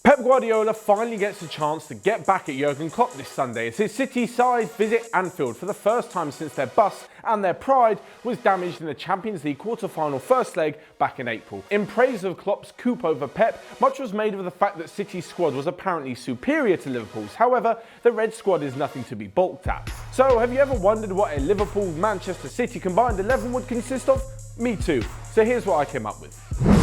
Pep Guardiola finally gets a chance to get back at Jurgen Klopp this Sunday as his City side visit Anfield for the first time since their bus and their pride was damaged in the Champions League quarter-final first leg back in April. In praise of Klopp's coup over Pep, much was made of the fact that City's squad was apparently superior to Liverpool's. However, the Red squad is nothing to be balked at. So, have you ever wondered what a Liverpool-Manchester City combined 11 would consist of? Me too. So here's what I came up with.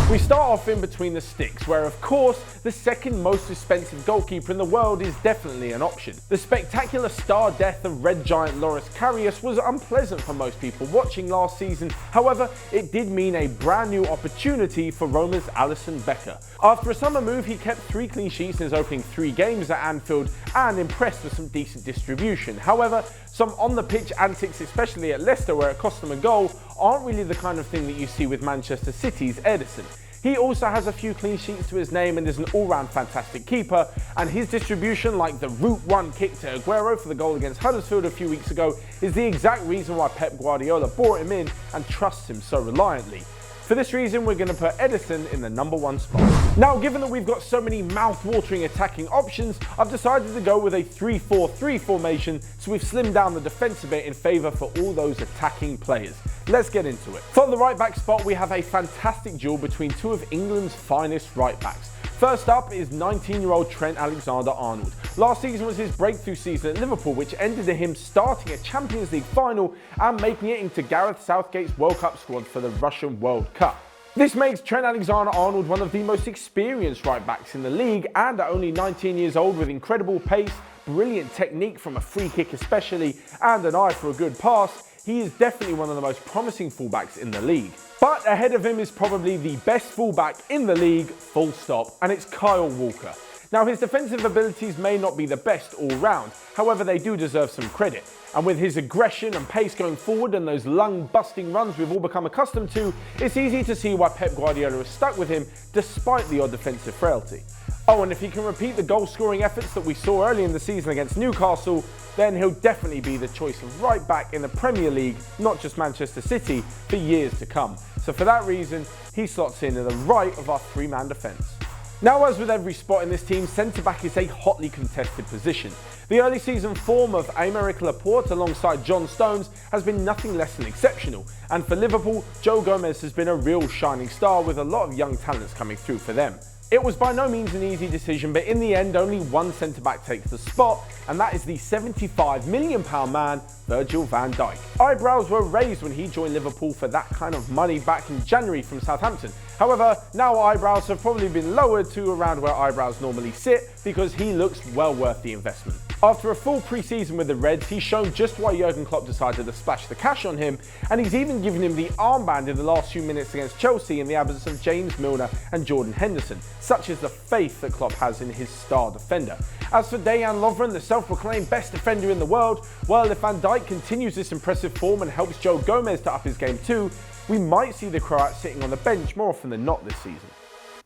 We start off in between the sticks, where of course the second most expensive goalkeeper in the world is definitely an option. The spectacular star death of Red Giant Loris Karius was unpleasant for most people watching last season. However, it did mean a brand new opportunity for Roma's Alisson Becker. After a summer move, he kept 3 clean sheets in his opening 3 games at Anfield and impressed with some decent distribution. However, some on-the-pitch antics, especially at Leicester where it cost them a goal, aren't really the kind of thing that you see with Manchester City's Ederson. He also has a few clean sheets to his name and is an all-round fantastic keeper, and his distribution, like the Route 1 kick to Aguero for the goal against Huddersfield a few weeks ago, is the exact reason why Pep Guardiola brought him in and trusts him so reliantly. For this reason, we're going to put Ederson in the number 1 spot. Now, given that we've got so many mouth-watering attacking options, I've decided to go with a 3-4-3 formation, so we've slimmed down the defence a bit in favour for all those attacking players. Let's get into it. For the right-back spot, we have a fantastic duel between 2 of England's finest right-backs. First up is 19-year-old Trent Alexander-Arnold. Last season was his breakthrough season at Liverpool, which ended in him starting a Champions League final and making it into Gareth Southgate's World Cup squad for the Russian World Cup. This makes Trent Alexander-Arnold one of the most experienced right-backs in the league, and at only 19 years old with incredible pace, brilliant technique from a free kick especially, and an eye for a good pass, he is definitely one of the most promising fullbacks in the league. But ahead of him is probably the best fullback in the league, full stop, and it's Kyle Walker. Now, his defensive abilities may not be the best all round, however they do deserve some credit. And with his aggression and pace going forward and those lung-busting runs we've all become accustomed to, it's easy to see why Pep Guardiola is stuck with him despite the odd defensive frailty. Oh, and if he can repeat the goal-scoring efforts that we saw early in the season against Newcastle, then he'll definitely be the choice of right-back in the Premier League, not just Manchester City, for years to come. So for that reason, he slots in at the right of our 3-man defence. Now, as with every spot in this team, centre-back is a hotly contested position. The early season form of Aymeric Laporte alongside John Stones has been nothing less than exceptional. And for Liverpool, Joe Gomez has been a real shining star with a lot of young talents coming through for them. It was by no means an easy decision, but in the end, only one centre-back takes the spot, and that is the £75 million man, Virgil van Dijk. Eyebrows were raised when he joined Liverpool for that kind of money back in January from Southampton. However, now eyebrows have probably been lowered to around where eyebrows normally sit because he looks well worth the investment. After a full pre-season with the Reds, he's shown just why Jurgen Klopp decided to splash the cash on him, and he's even given him the armband in the last few minutes against Chelsea in the absence of James Milner and Jordan Henderson. Such is the faith that Klopp has in his star defender. As for Dejan Lovren, the self-proclaimed best defender in the world, well, if Van Dijk continues this impressive form and helps Joe Gomez to up his game too, we might see the Croat sitting on the bench more often than not this season.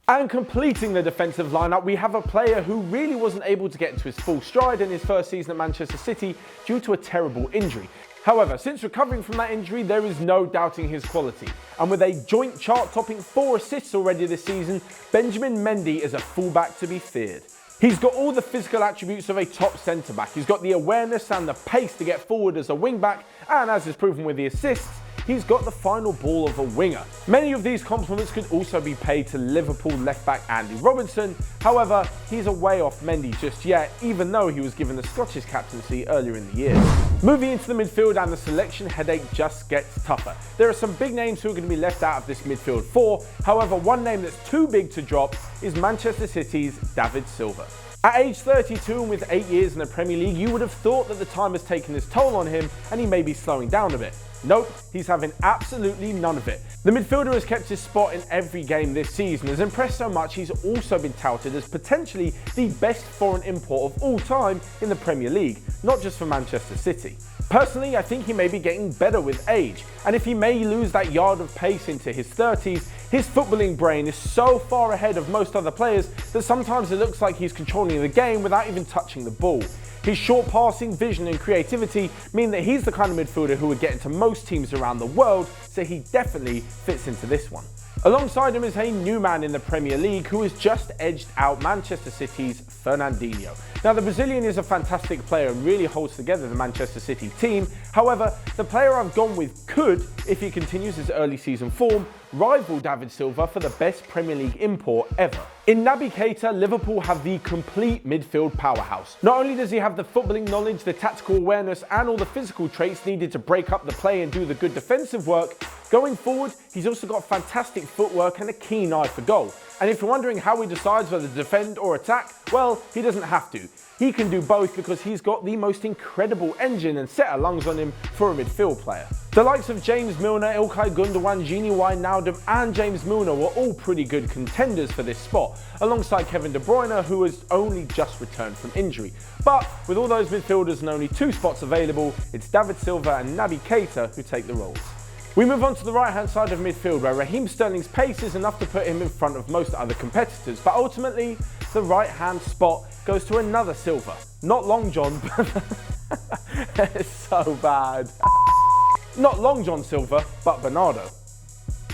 And completing the defensive lineup, we have a player who really wasn't able to get into his full stride in his first season at Manchester City due to a terrible injury. However, since recovering from that injury, there is no doubting his quality. And with a joint chart-topping 4 assists already this season, Benjamin Mendy is a fullback to be feared. He's got all the physical attributes of a top centre-back. He's got the awareness and the pace to get forward as a wing-back, and as is proven with the assists, he's got the final ball of a winger. Many of these compliments could also be paid to Liverpool left-back Andy Robertson. However, he's a way off Mendy just yet, even though he was given the Scottish captaincy earlier in the year. Moving into the midfield, and the selection headache just gets tougher. There are some big names who are going to be left out of this midfield 4. However, one name that's too big to drop is Manchester City's David Silva. At age 32 and with 8 years in the Premier League, you would have thought that the time has taken its toll on him and he may be slowing down a bit. Nope, he's having absolutely none of it. The midfielder has kept his spot in every game this season, has impressed so much he's also been touted as potentially the best foreign import of all time in the Premier League, not just for Manchester City. Personally, I think he may be getting better with age, and if he may lose that yard of pace into his 30s, his footballing brain is so far ahead of most other players that sometimes it looks like he's controlling the game without even touching the ball. His short passing, vision and creativity mean that he's the kind of midfielder who would get into most teams around the world, so he definitely fits into this one. Alongside him is a new man in the Premier League who has just edged out Manchester City's Fernandinho. Now, the Brazilian is a fantastic player and really holds together the Manchester City team. However, the player I've gone with could, if he continues his early season form, rival David Silva for the best Premier League import ever. In Naby Keita, Liverpool have the complete midfield powerhouse. Not only does he have the footballing knowledge, the tactical awareness and all the physical traits needed to break up the play and do the good defensive work, going forward, he's also got fantastic footwork and a keen eye for goal. And if you're wondering how he decides whether to defend or attack, well, he doesn't have to. He can do both because he's got the most incredible engine and set of lungs on him for a midfield player. The likes of James Milner, Ilkay Gundogan, Gini Wijnaldum and James Milner were all pretty good contenders for this spot, alongside Kevin De Bruyne, who has only just returned from injury. But with all those midfielders and only 2 spots available, it's David Silva and Naby Keita who take the roles. We move on to the right-hand side of midfield, where Raheem Sterling's pace is enough to put him in front of most other competitors, but ultimately, the right-hand spot goes to another Silva. Not Long John, but it's so bad. Not Long John Silva, but Bernardo.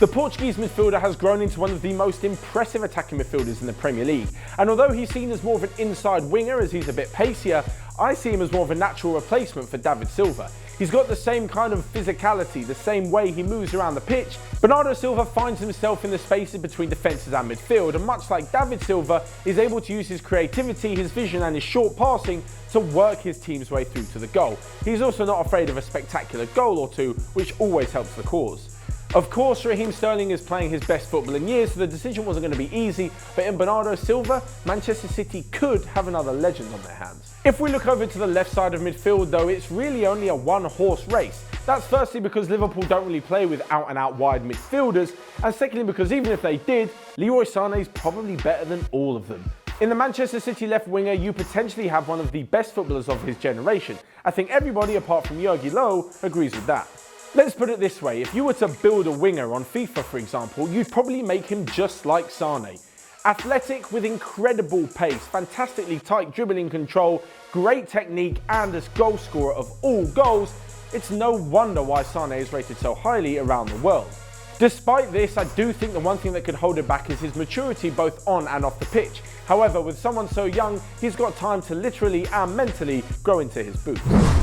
The Portuguese midfielder has grown into one of the most impressive attacking midfielders in the Premier League, and although he's seen as more of an inside winger as he's a bit pacier, I see him as more of a natural replacement for David Silva. He's got the same kind of physicality, the same way he moves around the pitch. Bernardo Silva finds himself in the spaces between defences and midfield, and much like David Silva, is able to use his creativity, his vision and his short passing to work his team's way through to the goal. He's also not afraid of a spectacular goal or two, which always helps the cause. Of course, Raheem Sterling is playing his best football in years, so the decision wasn't going to be easy, but in Bernardo Silva, Manchester City could have another legend on their hands. If we look over to the left side of midfield though, it's really only a one-horse race. That's firstly because Liverpool don't really play with out-and-out wide midfielders, and secondly because even if they did, Leroy Sane is probably better than all of them. In the Manchester City left winger, you potentially have one of the best footballers of his generation. I think everybody apart from Jogi Löw agrees with that. Let's put it this way, if you were to build a winger on FIFA for example, you'd probably make him just like Sane. Athletic with incredible pace, fantastically tight dribbling control, great technique and as goal scorer of all goals, it's no wonder why Sane is rated so highly around the world. Despite this, I do think the one thing that could hold him back is his maturity both on and off the pitch. However, with someone so young, he's got time to literally and mentally grow into his boots.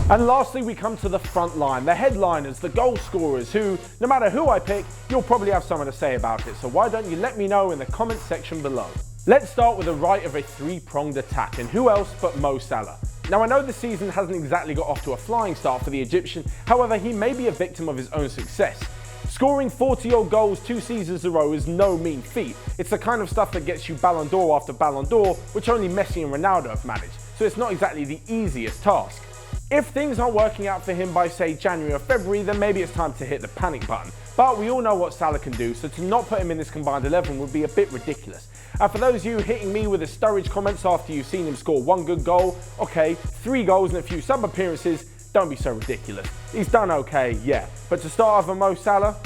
And lastly, we come to the front line, the headliners, the goal scorers who, no matter who I pick, you'll probably have something to say about it. So why don't you let me know in the comments section below. Let's start with the right of a three-pronged attack, and who else but Mo Salah. Now I know the season hasn't exactly got off to a flying start for the Egyptian, however he may be a victim of his own success. Scoring 40-odd goals 2 seasons in a row is no mean feat. It's the kind of stuff that gets you Ballon d'Or after Ballon d'Or, which only Messi and Ronaldo have managed, so it's not exactly the easiest task. If things aren't working out for him by say January or February, then maybe it's time to hit the panic button. But we all know what Salah can do, so to not put him in this combined 11 would be a bit ridiculous. And for those of you hitting me with the Sturridge comments after you've seen him score 1 good goal, okay, 3 goals and a few sub appearances, don't be so ridiculous. He's done okay, yeah, but to start off with Mo Salah,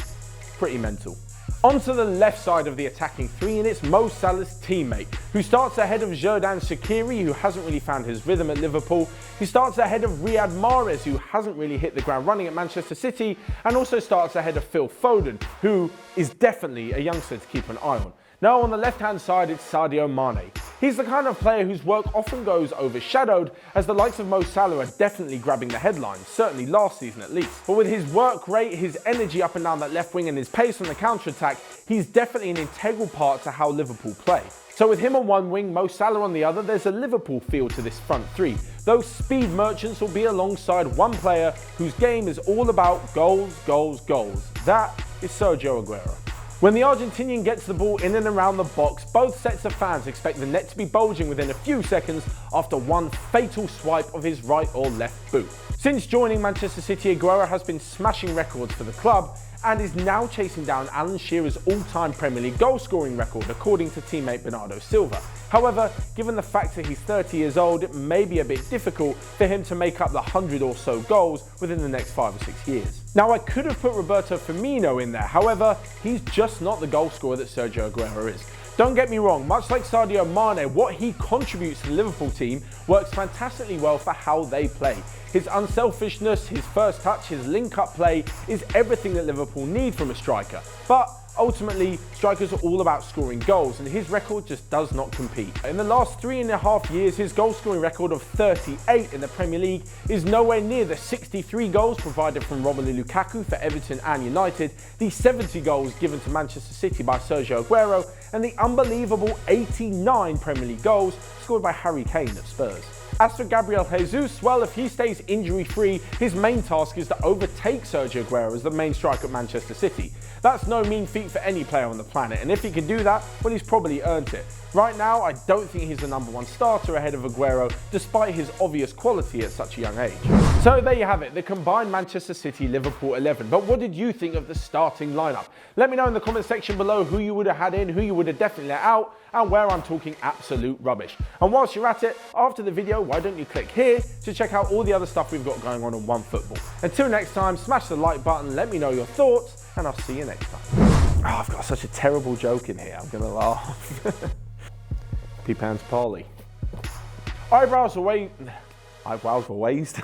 pretty mental. Onto the left side of the attacking 3, and it's Mo Salah's teammate, who starts ahead of Xherdan Shaqiri, who hasn't really found his rhythm at Liverpool. He starts ahead of Riyad Mahrez, who hasn't really hit the ground running at Manchester City, and also starts ahead of Phil Foden, who is definitely a youngster to keep an eye on. Now on the left-hand side, it's Sadio Mane. He's the kind of player whose work often goes overshadowed, as the likes of Mo Salah are definitely grabbing the headlines, certainly last season at least. But with his work rate, his energy up and down that left wing and his pace on the counter-attack, he's definitely an integral part to how Liverpool play. So with him on one wing, Mo Salah on the other, there's a Liverpool feel to this front 3. Those speed merchants will be alongside one player whose game is all about goals, goals, goals. That is Sergio Aguero. When the Argentinian gets the ball in and around the box, both sets of fans expect the net to be bulging within a few seconds after one fatal swipe of his right or left boot. Since joining Manchester City, Aguero has been smashing records for the club and is now chasing down Alan Shearer's all-time Premier League goal-scoring record, according to teammate Bernardo Silva. However, given the fact that he's 30 years old, it may be a bit difficult for him to make up the 100 or so goals within the next 5 or 6 years. Now, I could have put Roberto Firmino in there, however, he's just not the goal scorer that Sergio Aguero is. Don't get me wrong, much like Sadio Mane, what he contributes to the Liverpool team works fantastically well for how they play. His unselfishness, his first touch, his link-up play is everything that Liverpool need from a striker. But Ultimately, strikers are all about scoring goals, and his record just does not compete. In the last 3.5 years, his goal-scoring record of 38 in the Premier League is nowhere near the 63 goals provided from Romelu Lukaku for Everton and United, the 70 goals given to Manchester City by Sergio Aguero, and the unbelievable 89 Premier League goals scored by Harry Kane at Spurs. As for Gabriel Jesus, well, if he stays injury-free, his main task is to overtake Sergio Aguero as the main striker at Manchester City. That's no mean feat for any player on the planet, and if he can do that, well, he's probably earned it. Right now, I don't think he's the #1 starter ahead of Aguero, despite his obvious quality at such a young age. So there you have it, the combined Manchester City-Liverpool 11. But what did you think of the starting lineup? Let me know in the comment section below who you would have had in, who you would have definitely let out, and where I'm talking absolute rubbish. And whilst you're at it, after the video, why don't you click here to check out all the other stuff we've got going on Onefootball. Until next time, smash the like button, let me know your thoughts, and I'll see you next time. Oh, I've got such a terrible joke in here, I'm gonna laugh. P-Pans Parley. Eyebrows were raised.